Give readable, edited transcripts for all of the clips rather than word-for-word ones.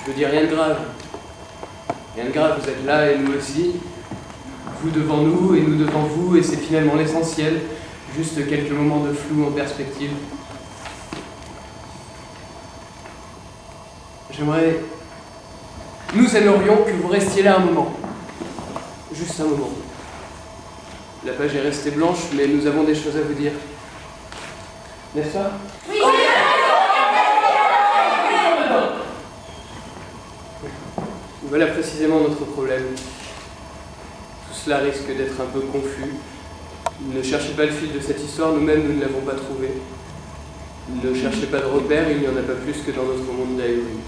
Je veux dire, rien de grave. Rien de grave, vous êtes là et nous aussi. Vous devant nous et nous devant vous, et c'est finalement l'essentiel. Juste quelques moments de flou en perspective. Nous aimerions que vous restiez là un moment. Juste un moment. La page est restée blanche, mais nous avons des choses à vous dire. N'est-ce pas? Oui. Voilà précisément notre problème. Tout cela risque d'être un peu confus. Ne cherchez pas le fil de cette histoire, nous-mêmes nous ne l'avons pas trouvé. Ne cherchez pas de repères, il n'y en a pas plus que dans notre monde d'ahuri.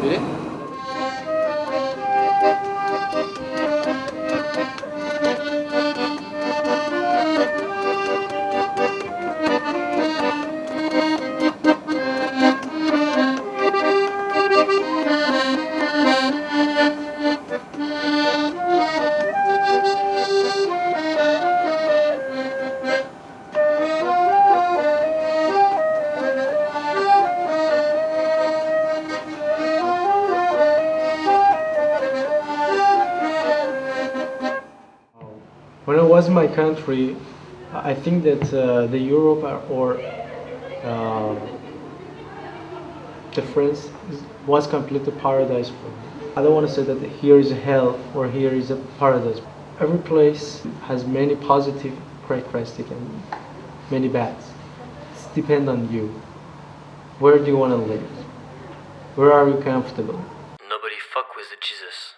Venez. When I was in my country, I think that the Europe or the France was completely paradise for me. I don't want to say that here is a hell or here is a paradise. Every place has many positive characteristics and many bad. It depends on you. Where do you want to live? Where are you comfortable? Nobody fuck with the Jesus.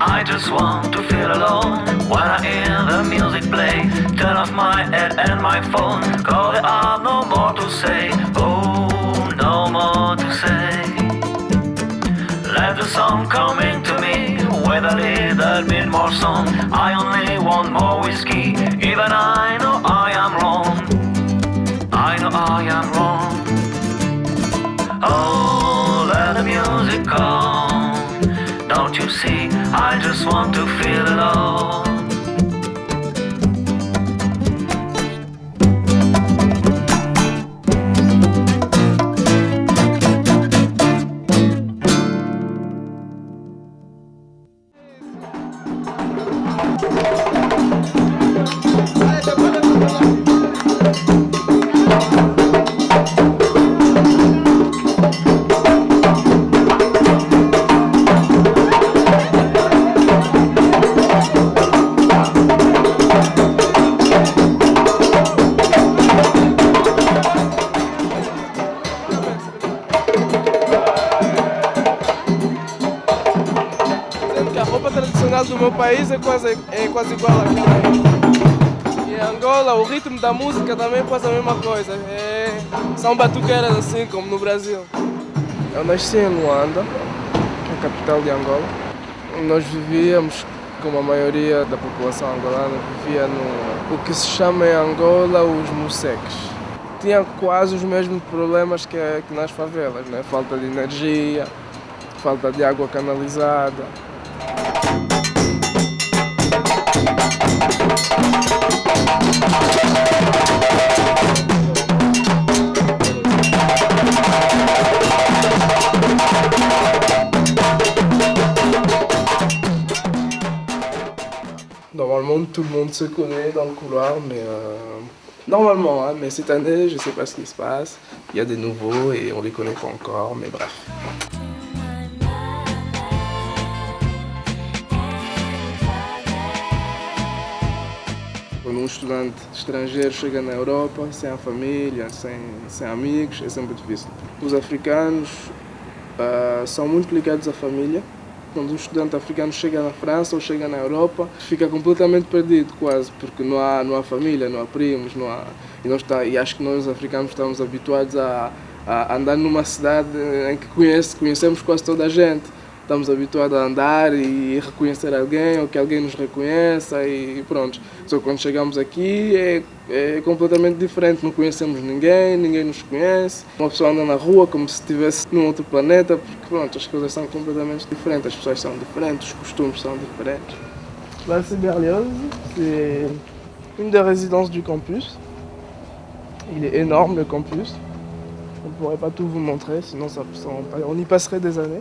I just want to feel alone when I hear the music play. Turn off my head and my phone, 'cause there are no more to say. Oh, no more to say. Let the song coming to me with a little bit more song. I only want more whiskey, even I know I am wrong. I know I am wrong. Oh, let the music come. Don't you see, I just want to feel alone. A roupa tradicional do meu país é quase igual àquela. E em Angola, o ritmo da música também é quase a mesma coisa. São batuqueiras assim como no Brasil. Eu nasci em Luanda, que é a capital de Angola. Nós vivíamos, como a maioria da população angolana, vivia no que se chama em Angola os museques. Tinha quase os mesmos problemas que nas favelas, né? Falta de energia, falta de água canalizada. Normalement, tout le monde se connaît dans le couloir, mais normalement, hein, mais cette année, je ne sais pas ce qui se passe. Il y a des nouveaux et on ne les connaît pas encore, mais bref. Quando um estudante estrangeiro chega na Europa, sem a família, sem amigos, é sempre difícil. Os africanos são muito ligados à família. Quando um estudante africano chega na França ou chega na Europa, fica completamente perdido quase, porque não há família, não há primos, não há... E acho que nós africanos estamos habituados a andar numa cidade em que conhecemos quase toda a gente. estamos habituados a andar e reconhecer alguém ou que alguém nos reconheça e pronto. Só que quando chegamos aqui é completamente diferente, não conhecemos ninguém, ninguém nos conhece. Uma pessoa anda na rua como se estivesse num outro planeta, porque pronto, as coisas são completamente diferentes, as pessoas são diferentes, os costumes são diferentes. Là, c'est Berlioz, c'est une des résidences du campus. Il est énorme le campus. On ne pourrait pas tout vous montrer, sinon on y passerait des années.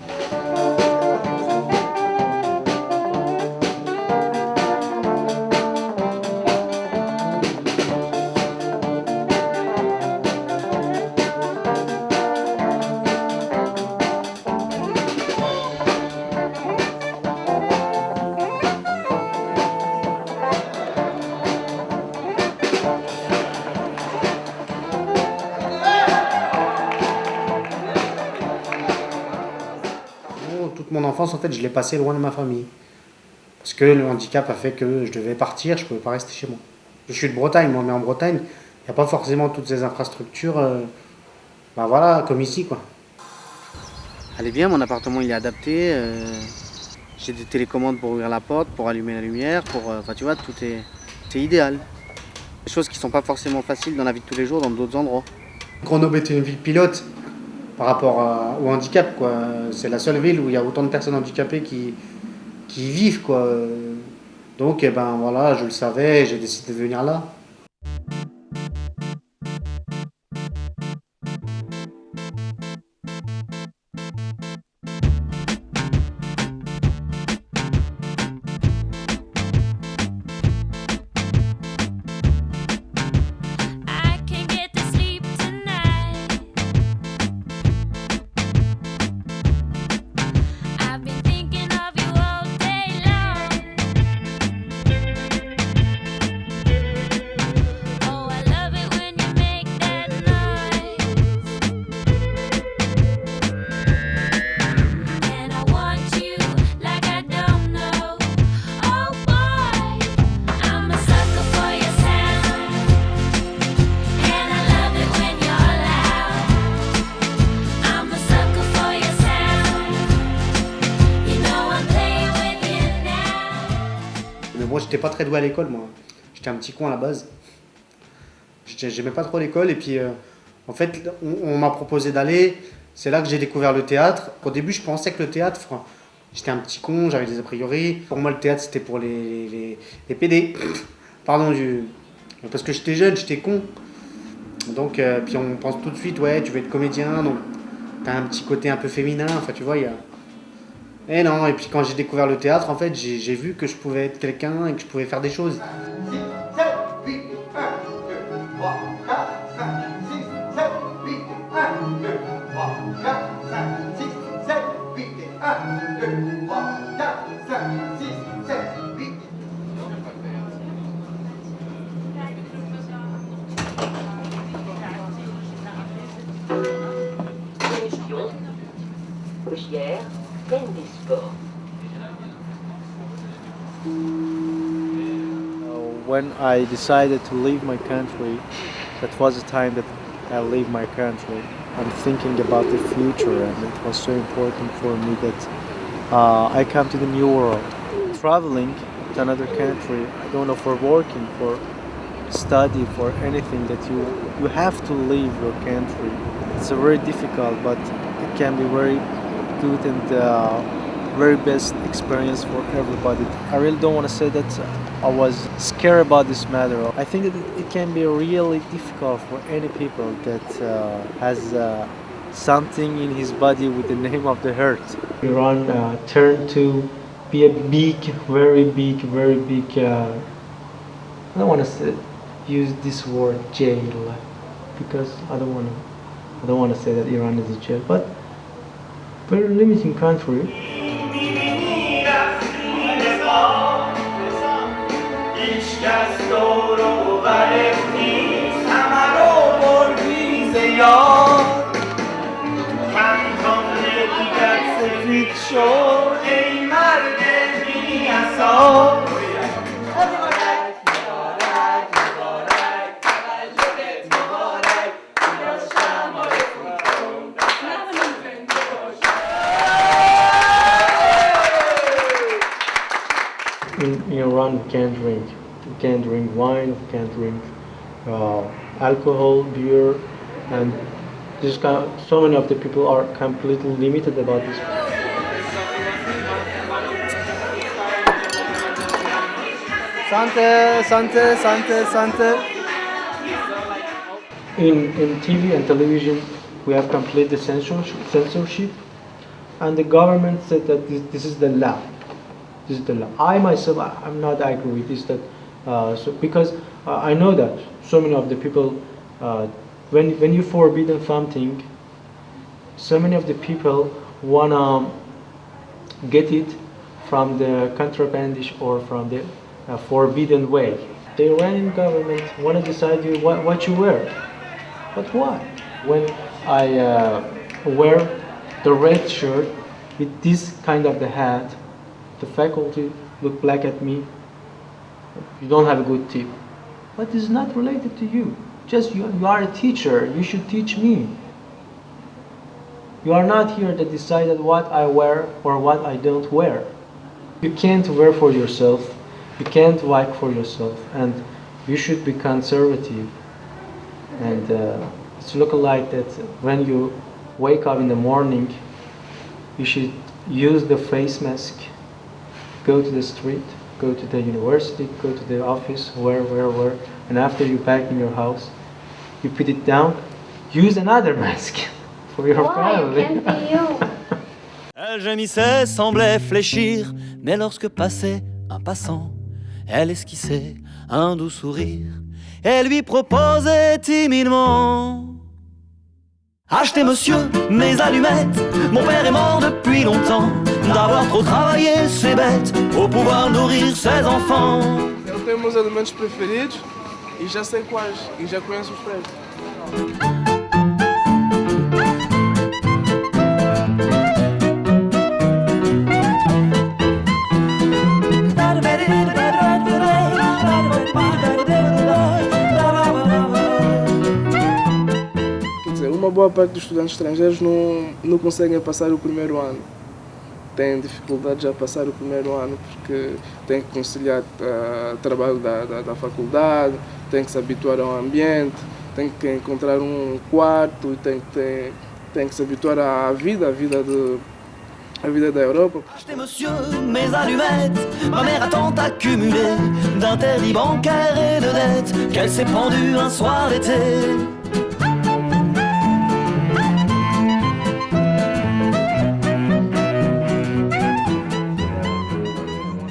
Toute mon enfance, en fait, je l'ai passé loin de ma famille. Parce que le handicap a fait que je devais partir, je ne pouvais pas rester chez moi. Je suis de Bretagne, moi, mais en Bretagne, il n'y a pas forcément toutes ces infrastructures, voilà, comme ici, quoi. Elle est bien, mon appartement, il est adapté. J'ai des télécommandes pour ouvrir la porte, pour allumer la lumière, enfin, tu vois, c'est idéal. Des choses qui ne sont pas forcément faciles dans la vie de tous les jours, dans d'autres endroits. Grenoble était une ville pilote par rapport au handicap, quoi. C'est la seule ville où il y a autant de personnes handicapées qui y vivent, quoi. Donc, eh ben, voilà, je le savais, j'ai décidé de venir là. Moi, j'étais pas très doué à l'école, moi. J'étais un petit con à la base. J'aimais pas trop l'école et puis en fait, on m'a proposé d'aller. C'est là que j'ai découvert le théâtre. Au début, je pensais que le théâtre, j'étais un petit con, j'avais des a priori. Pour moi, le théâtre, c'était pour les PD. Pardon, parce que j'étais jeune, j'étais con. Donc, puis on pense tout de suite, ouais, tu veux être comédien, donc t'as un petit côté un peu féminin. Enfin, tu vois, il y a... Et non, et puis quand j'ai découvert le théâtre, en fait, j'ai vu que je pouvais être quelqu'un et que je pouvais faire des choses. 6, 7, 8, 1, 2, 3, 4, 5, 6, 7, 8, 1, 2, 3, 4, 5, 6, 7, 8, 1, 2, 3, 4, 5, 6, 7, 8. Augière, peine des sports. When I decided to leave my country, that was the time that I leave my country. I'm thinking about the future, and it was so important for me that I come to the new world. Traveling to another country, I don't know, for working, for study, for anything, that you have to leave your country. It's a very difficult, but it can be very good and very best experience for everybody. I really don't want to say that I was scared about this matter. I think that it can be really difficult for any people that has something in his body with the name of the heart. Iran turned to be a very big, I don't want to use this word jail, because I don't want to say that Iran is a jail, but very limiting country. in Iran we can't drink. We can't drink wine, we can't drink alcohol, beer, and so many of the people are completely limited about this. Santé, santé, santé, santé. In TV and television, we have complete censorship, and the government said that this is the law. This is the law. I myself, I'm not agree with this. Because I know that so many of the people, when you forbidden something, so many of the people wanna get it from the contrabandish or from the forbidden way. The Iranian government wanna decide you what you wear. But why? When I wear the red shirt with this kind of the hat, the faculty look black at me. You don't have a good tip. But it's not related to you. Just you are a teacher. You should teach me. You are not here to decide what I wear or what I don't wear. You can't wear for yourself. You can't work for yourself, and you should be conservative. And it's looking like that when you wake up in the morning, you should use the face mask, go to the street, go to the university, go to the office, where, and after you're back in your house, you put it down, use another mask for your family. Why? It can't be you. Elle gémissait, semblait fléchir, mais lorsque passait un passant, elle esquissait un doux sourire et lui proposait timidement: achetez monsieur mes allumettes, mon père est mort depuis longtemps, d'avoir trop travaillé c'est bête, pour pouvoir nourrir ses enfants. Eu tenho meus alimentos preferidos e já sei quais, e já conheço os preços. Uma boa parte dos estudantes estrangeiros não conseguem passar o primeiro ano. Têm dificuldades a passar o primeiro ano porque têm que conciliar o trabalho da faculdade, têm que se habituar ao ambiente, têm que encontrar um quarto e têm que se habituar à vida da Europa. Achetez monsieur mes allumettes, ma mère a tant accumulé d'interdits bancaires et de dettes qu'elle s'est pendue un soir d'été.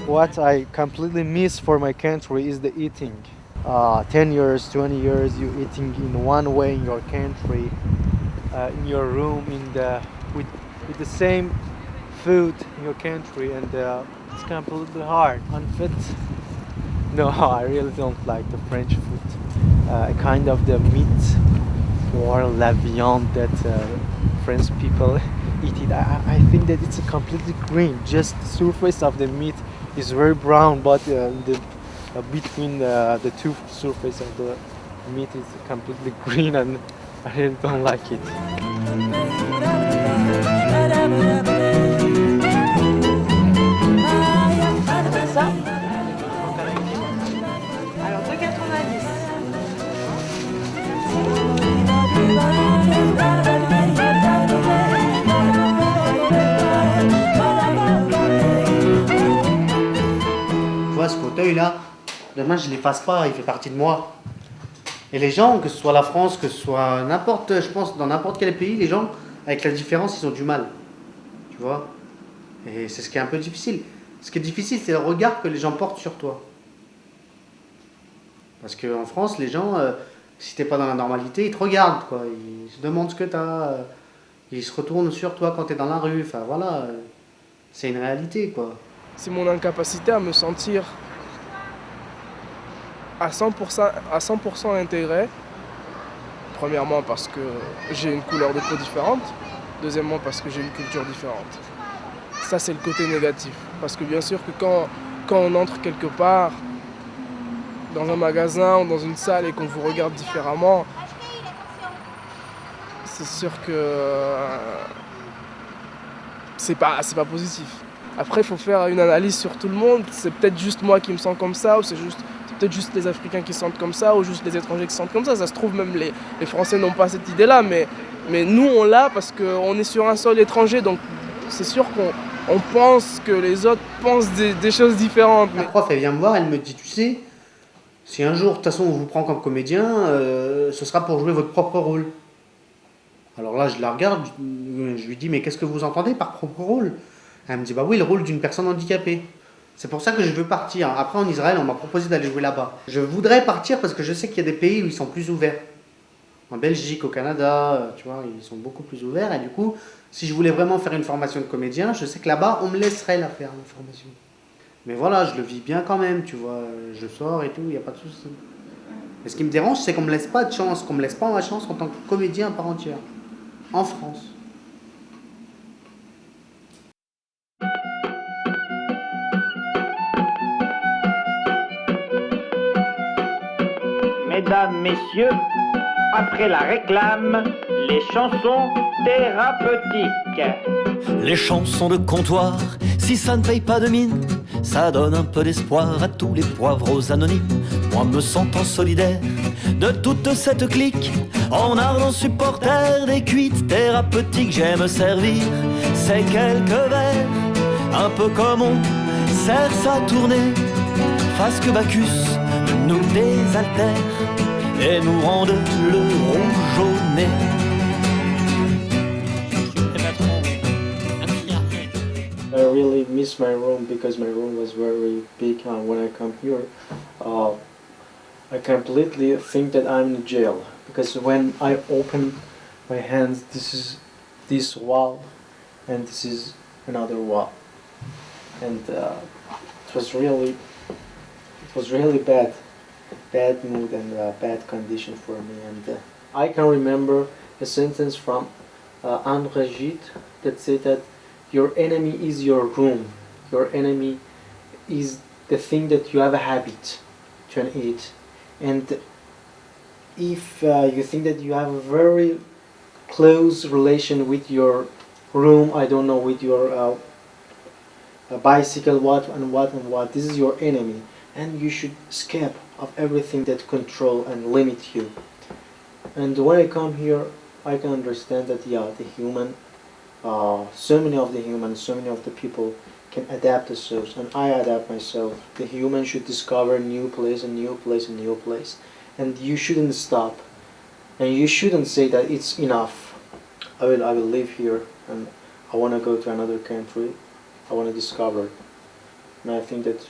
What I completely miss for my country is the eating. 10 years, 20 years, you eating in one way in your country, in your room, with the same food in your country, and it's completely hard, unfit. No, I really don't like the French food. Kind of the meat or la viande that French people eat it. I think that it's completely green. Just the surface of the meat is very brown, but between the two surface of the meat is completely green, and I really don't like it. Ça? Alors 2,90. Tu vois, ce fauteuil-là, demain je ne l'efface pas, il fait partie de moi. Et les gens, que ce soit la France, que ce soit je pense, dans n'importe quel pays, les gens, avec la différence, ils ont du mal. Tu vois? Et c'est ce qui est un peu difficile. Ce qui est difficile, c'est le regard que les gens portent sur toi. Parce qu'en France, les gens, si t'es pas dans la normalité, ils te regardent, quoi. Ils se demandent ce que t'as. Ils se retournent sur toi quand t'es dans la rue. Enfin, voilà. C'est une réalité, quoi. C'est mon incapacité à me sentir à 100% intégré. Premièrement parce que j'ai une couleur de peau différente. Deuxièmement parce que j'ai une culture différente. Ça, c'est le côté négatif. Parce que bien sûr que quand on entre quelque part, dans un magasin ou dans une salle et qu'on vous regarde différemment, c'est sûr que c'est pas positif. Après, il faut faire une analyse sur tout le monde. C'est peut-être juste moi qui me sens comme ça, ou c'est peut-être juste les Africains qui se sentent comme ça, ou juste les étrangers qui se sentent comme ça. Ça se trouve, même les Français n'ont pas cette idée-là, mais nous, on l'a parce qu'on est sur un sol étranger, donc c'est sûr qu'on pense que les autres pensent des choses différentes. La prof, elle vient me voir, elle me dit, tu sais, si un jour, de toute façon, on vous prend comme comédien, ce sera pour jouer votre propre rôle. Alors là, je la regarde, je lui dis, mais qu'est-ce que vous entendez par propre rôle? Elle me dit, bah oui, le rôle d'une personne handicapée. C'est pour ça que je veux partir. Après, en Israël, on m'a proposé d'aller jouer là-bas. Je voudrais partir parce que je sais qu'il y a des pays où ils sont plus ouverts. En Belgique, au Canada, tu vois, ils sont beaucoup plus ouverts. Et du coup, si je voulais vraiment faire une formation de comédien, je sais que là-bas, on me laisserait la faire, la formation. Mais voilà, je le vis bien quand même, tu vois. Je sors et tout, il n'y a pas de souci. Mais ce qui me dérange, c'est qu'on ne me laisse pas de chance, qu'on ne me laisse pas ma chance en tant que comédien à part entière. En France. Mesdames, messieurs, après la réclame, les chansons thérapeutiques. Les chansons de comptoir, si ça ne paye pas de mine, ça donne un peu d'espoir à tous les poivreaux anonymes. Moi me sentant solidaire de toute cette clique, en ardent supporter des cuites thérapeutiques, j'aime servir ces quelques vers, un peu comme on sert sa tournée, face que Bacchus nous désaltère et nous rende le rouge au nez. I really miss my room because my room was very big when I come here. I completely think that I'm in jail because when I open my hands, this is this wall and this is another wall, and it was really bad mood and bad condition for me. And I can remember a sentence from André Gide that said that your enemy is your room. Your enemy is the thing that you have a habit to eat. And if you think that you have a very close relation with your room, I don't know, with your bicycle, what, this is your enemy. And you should escape of everything that control and limit you. And when I come here, I can understand that, yeah, the human, so many of the people can adapt themselves, and I adapt myself. The human should discover a new place, and you shouldn't stop, and you shouldn't say that it's enough. I will live here, and I want to go to another country. I want to discover, and I think that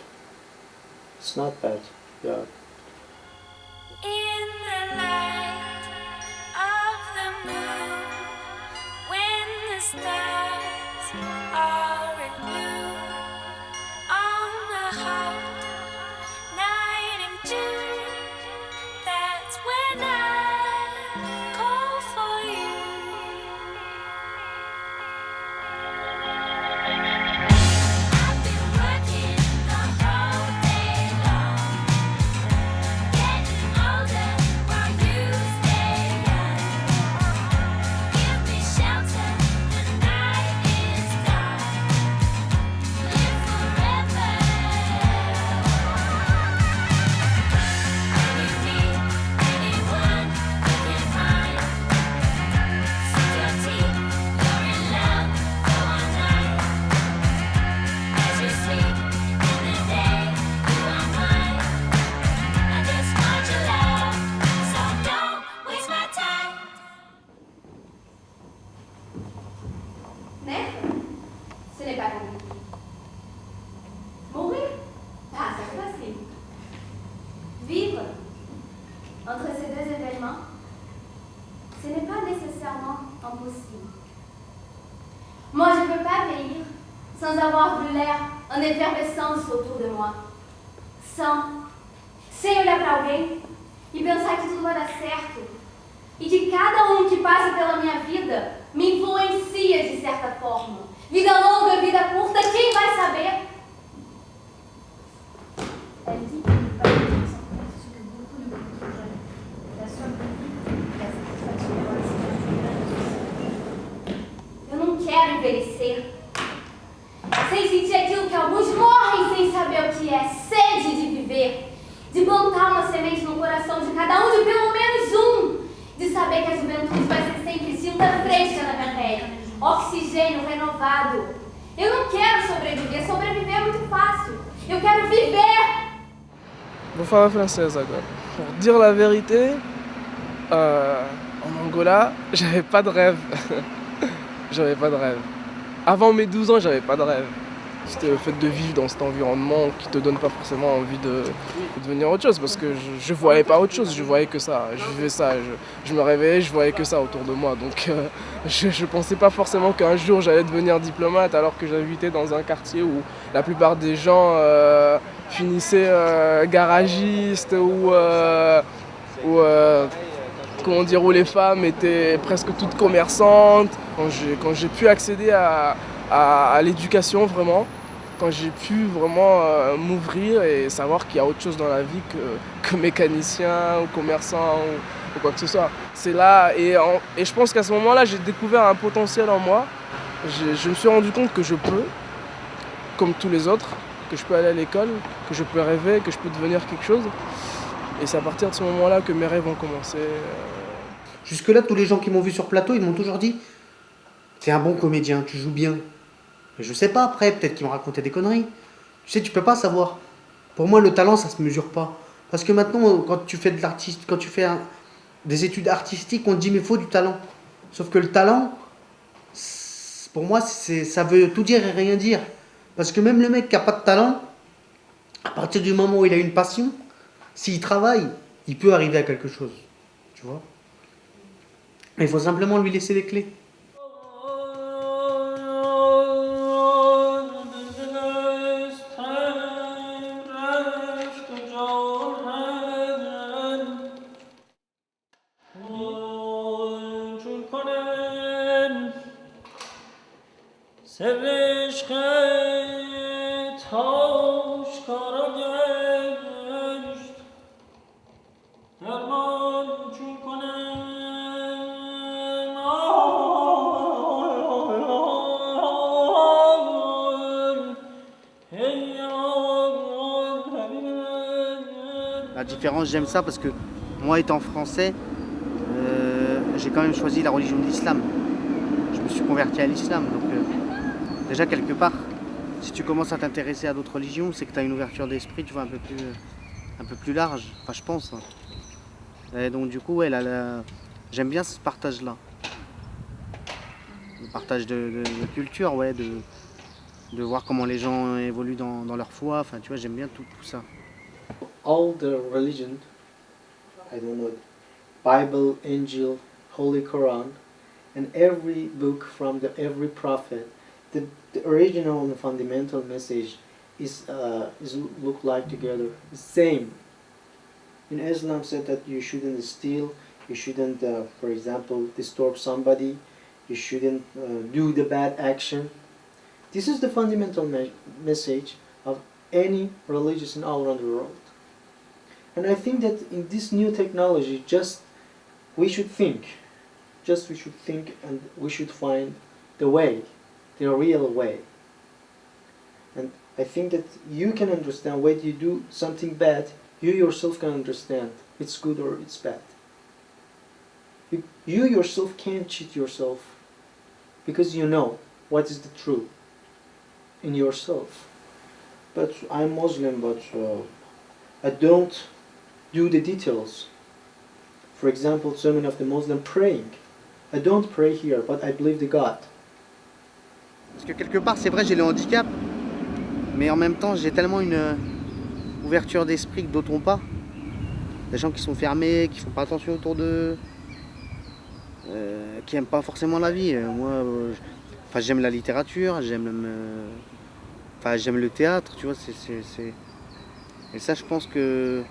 it's not bad. Yeah. In the light of the moon, when the stars are in blue, on the hot night in June, that's when I call for you. I've been working the whole day long, getting older while you stay young. Give me shelter, the night is dark. Live forever. I need anyone I can find. Sip your tea, you're in love for one night. As you sleep in the day, you are mine. I just want your love, so don't waste my time. Naître, ce n'est pas compliqué. Mourir, ah, c'est facile. Vivre, entre ces deux événements, ce n'est pas nécessairement impossible. Moi, je ne peux pas vieillir sans avoir vu l'air en effervescence autour de moi. Sem olhar para alguém e pensar que tudo vai dar certo. E que cada que passa pela minha vida me influencia de certa forma. Vida longa, vida curta, quem vai saber? Elle dit qu'il n'est pas de ce que beaucoup de beaucoup jeunes. La soif de vie, la satisfaction dans la situation. Eu não quero envelhecer sem sentir já digo que alguns morrem sem saber o que é sede de viver, de plantar uma semente no coração de cada um, de pelo menos um, de saber que a juventude vai ser sempre tinta fresca na minha pele, oxigênio renovado. Eu não quero sobreviver, sobreviver é muito fácil. Eu quero viver! Vou falar française agora. Pour dire la vérité, en Angola, j'avais pas de rêve. J'avais pas de rêve. Avant mes 12 ans, j'avais pas de rêve. C'était le fait de vivre dans cet environnement qui te donne pas forcément envie de devenir autre chose, parce que je voyais pas autre chose, je voyais que ça, je vivais ça, je me réveillais, je voyais que ça autour de moi, donc je pensais pas forcément qu'un jour j'allais devenir diplomate, alors que j'habitais dans un quartier où la plupart des gens finissaient garagistes ou comment dire, où les femmes étaient presque toutes commerçantes. Quand j'ai pu accéder à l'éducation vraiment, quand j'ai pu vraiment m'ouvrir et savoir qu'il y a autre chose dans la vie que mécanicien ou commerçant ou quoi que ce soit. C'est là, et je pense qu'à ce moment-là, j'ai découvert un potentiel en moi. Je me suis rendu compte que je peux, comme tous les autres, que je peux aller à l'école, que je peux rêver, que je peux devenir quelque chose. Et c'est à partir de ce moment-là que mes rêves ont commencé. Jusque-là, tous les gens qui m'ont vu sur plateau, ils m'ont toujours dit « T'es un bon comédien, tu joues bien ». Je sais pas, après, peut-être qu'ils m'ont raconté des conneries. Tu sais, tu peux pas savoir. Pour moi, le talent, ça se mesure pas. Parce que maintenant, quand tu fais de l'artiste, quand tu fais des études artistiques, on te dit mais il faut du talent. Sauf que le talent, pour moi, ça veut tout dire et rien dire. Parce que même le mec qui a pas de talent, à partir du moment où il a une passion, s'il travaille, il peut arriver à quelque chose. Tu vois? Mais il faut simplement lui laisser les clés. La différence, j'aime ça parce que moi, étant français, j'ai quand même choisi la religion de l'islam. Je me suis converti à l'islam. Donc, déjà, quelque part, si tu commences à t'intéresser à d'autres religions, c'est que tu as une ouverture d'esprit, tu vois, un peu plus large. Enfin, je pense. Et donc, du coup, ouais, j'aime bien ce partage-là. Le partage de culture, ouais, de voir comment les gens évoluent dans leur foi. Enfin, tu vois, j'aime bien tout ça. All the religion, I don't know, Bible, Angel, Holy Quran, and every book from every prophet, the original and fundamental message is look like together, the same. In Islam said that you shouldn't steal, you shouldn't, for example, disturb somebody, you shouldn't do the bad action. This is the fundamental message of any religion all around the world. And I think that in this new technology, we should think and we should find the way, the real way. And I think that you can understand when you do something bad, you yourself can understand it's good or it's bad. You yourself can't cheat yourself because you know what is the truth in yourself. But I'm Muslim, but I don't do the details. For example, so many of the Muslims praying. I don't pray here, but I believe the God. Parce que quelque part, c'est vrai, j'ai le handicap, mais en même temps, j'ai tellement une ouverture d'esprit que d'autres n'ont pas. Des gens qui sont fermés, qui font pas attention autour d'eux, qui n'aiment pas forcément la vie. Moi, j'aime la littérature, j'aime le théâtre, tu vois. Et ça, je pense que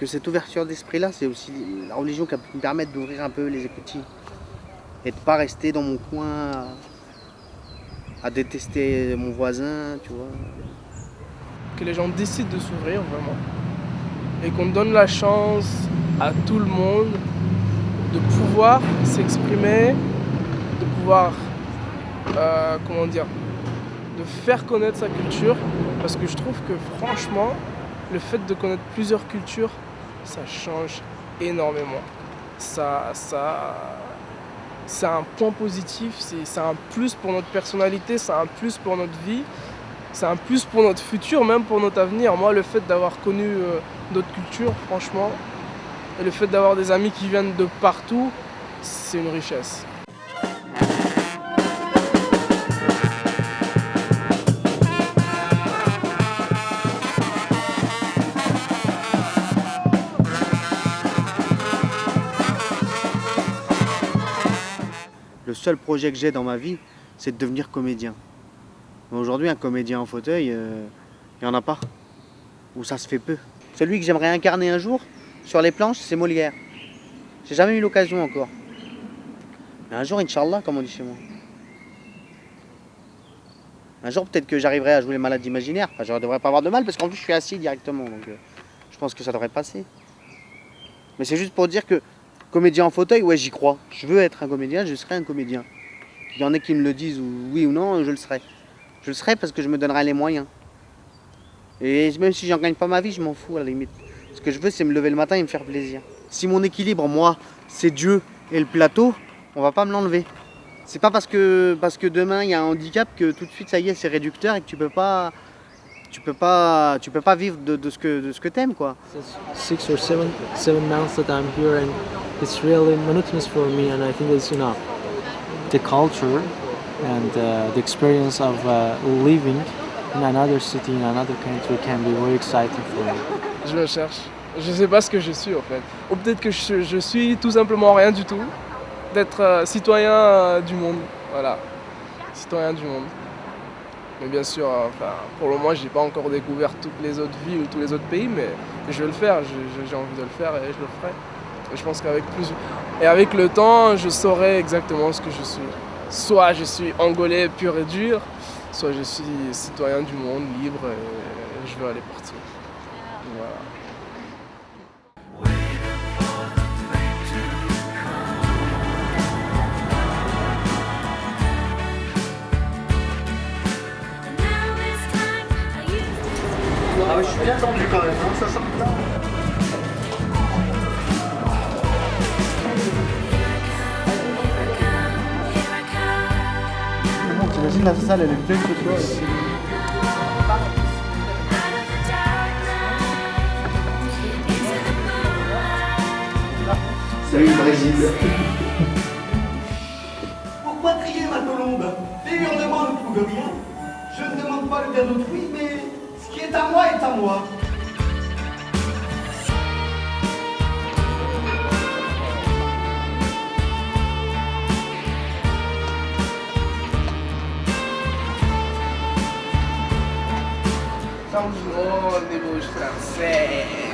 cette ouverture d'esprit-là, c'est aussi la religion qui a pu me permettre d'ouvrir un peu les écoutilles. Et de ne pas rester dans mon coin à détester mon voisin, tu vois. Que les gens décident de s'ouvrir vraiment. Et qu'on donne la chance à tout le monde de pouvoir s'exprimer, de pouvoir, de faire connaître sa culture, parce que je trouve que franchement, le fait de connaître plusieurs cultures, ça change énormément. C'est un point positif, c'est un plus pour notre personnalité, c'est un plus pour notre vie, c'est un plus pour notre futur, même pour notre avenir. Moi, le fait d'avoir connu d'autres cultures, franchement, et le fait d'avoir des amis qui viennent de partout, c'est une richesse. Le seul projet que j'ai dans ma vie, c'est de devenir comédien. Mais aujourd'hui, un comédien en fauteuil, il n'y en a pas. Ou ça se fait peu. Celui que j'aimerais incarner un jour, sur les planches, c'est Molière. J'ai jamais eu l'occasion encore. Mais un jour, Inch'Allah, comme on dit chez moi. Un jour, peut-être que j'arriverai à jouer les malades imaginaires. Enfin, je ne devrais pas avoir de mal, parce qu'en plus, je suis assis directement. Donc, je pense que ça devrait passer. Mais c'est juste pour dire que comédien en fauteuil, ouais, j'y crois. Je veux être un comédien, je serai un comédien. Il y en a qui me le disent, oui ou non, je le serai. Je le serai parce que je me donnerai les moyens. Et même si j'en gagne pas ma vie, je m'en fous à la limite. Ce que je veux, c'est me lever le matin et me faire plaisir. Si mon équilibre, moi, c'est Dieu et le plateau, on va pas me l'enlever. C'est pas parce que demain il y a un handicap que tout de suite ça y est, c'est réducteur et que tu peux pas vivre de ce que t'aimes, quoi. 6 or 7 months that I'm here, and it's really monotonous for me, and I think it's enough. The culture and the experience of living in another city, in another country can be very exciting for me. Je me cherche. Je sais pas ce que je suis en fait. Ou peut-être que je suis tout simplement rien du tout. D'être citoyen du monde. Voilà. Citoyen du monde. Mais bien sûr, enfin, pour le moment, j'ai pas encore découvert toutes les autres villes ou tous les autres pays, mais je vais le faire. J'ai envie de le faire et je le ferai. Et je pense avec le temps, je saurai exactement ce que je suis. Soit je suis angolais pur et dur, soit je suis citoyen du monde, libre, et je veux aller partout. Voilà. Ah, je suis bien tendu quand même, hein, ça sort là. T'imagines la salle, elle est pleine ce soir. Salut le Brésil. Pourquoi crier ma colombe? Les hurlements ne prouvent rien. Je ne demande pas le bien d'autrui, mais ce qui est à moi est à moi. Somos bons de bons franceses.